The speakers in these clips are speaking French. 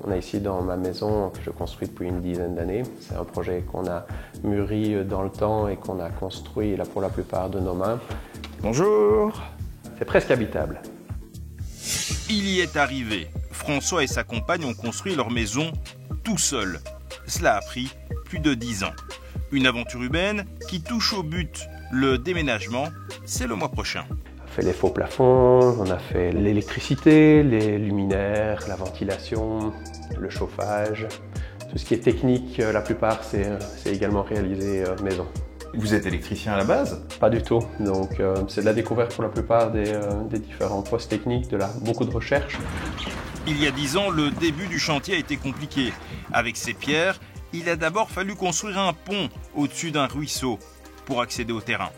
On est ici dans ma maison que je construis depuis une dizaine d'années. C'est un projet qu'on a mûri dans le temps et qu'on a construit là, pour la plupart de nos mains. Bonjour. C'est presque habitable. Il y est arrivé. François et sa compagne ont construit leur maison tout seuls. Cela a pris plus de 10 ans. Une aventure humaine qui touche au but. Le déménagement, c'est le mois prochain. On a fait les faux plafonds, on a fait l'électricité, les luminaires, la ventilation, le chauffage. Tout ce qui est technique, la plupart, c'est également réalisé maison. Vous êtes électricien à la base? Pas du tout. Donc c'est de la découverte pour la plupart des différents postes techniques, beaucoup de recherche. Il y a 10 ans, le début du chantier a été compliqué. Avec ces pierres, il a d'abord fallu construire un pont au-dessus d'un ruisseau pour accéder au terrain.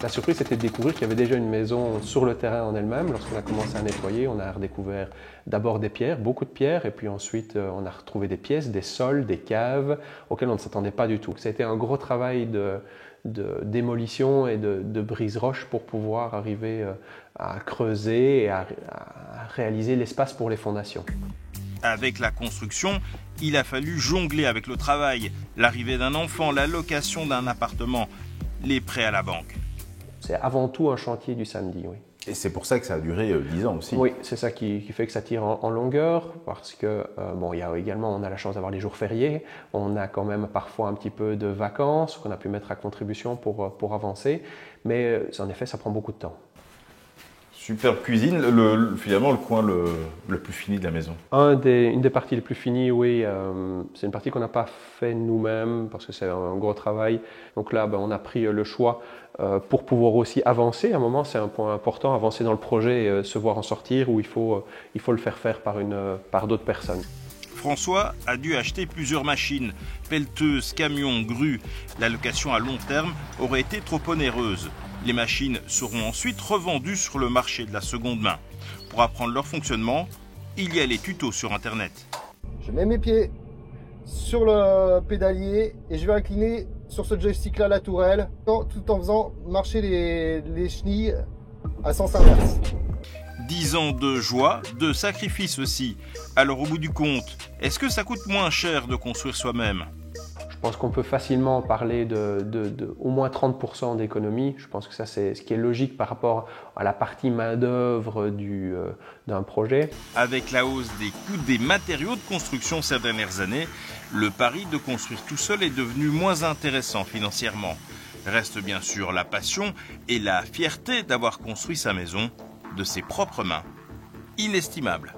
La surprise, c'était de découvrir qu'il y avait déjà une maison sur le terrain en elle-même. Lorsqu'on a commencé à nettoyer, on a redécouvert d'abord des pierres, beaucoup de pierres, et puis ensuite on a retrouvé des pièces, des sols, des caves, auxquelles on ne s'attendait pas du tout. C'était un gros travail de démolition et de brise-roche pour pouvoir arriver à creuser et à réaliser l'espace pour les fondations. Avec la construction, il a fallu jongler avec le travail, l'arrivée d'un enfant, la location d'un appartement, les prêts à la banque. C'est avant tout un chantier du samedi, oui. Et c'est pour ça que ça a duré 10 ans aussi. Oui, c'est ça qui fait que ça tire en longueur, parce que bon, il y a également, on a la chance d'avoir les jours fériés, on a quand même parfois un petit peu de vacances qu'on a pu mettre à contribution pour avancer, mais en effet, ça prend beaucoup de temps. Superbe cuisine, finalement le coin le plus fini de la maison. Une des parties les plus finies, oui, c'est une partie qu'on n'a pas fait nous-mêmes parce que c'est un gros travail. Donc là, on a pris le choix pour pouvoir aussi avancer. À un moment, c'est un point important, avancer dans le projet et se voir en sortir, où il faut le faire par d'autres personnes. François a dû acheter plusieurs machines, pelleteuses, camions, grues. La location à long terme aurait été trop onéreuse. Les machines seront ensuite revendues sur le marché de la seconde main. Pour apprendre leur fonctionnement, il y a les tutos sur Internet. Je mets mes pieds sur le pédalier et je vais incliner sur ce joystick-là la tourelle, tout en faisant marcher les chenilles à sens inverse. 10 ans de joie, de sacrifice aussi. Alors au bout du compte, est-ce que ça coûte moins cher de construire soi-même ? Je pense qu'on peut facilement parler de au moins 30% d'économie. Je pense que ça, c'est ce qui est logique par rapport à la partie main-d'œuvre d'un projet. Avec la hausse des coûts des matériaux de construction ces dernières années, le pari de construire tout seul est devenu moins intéressant financièrement. Reste bien sûr la passion et la fierté d'avoir construit sa maison de ses propres mains. Inestimable.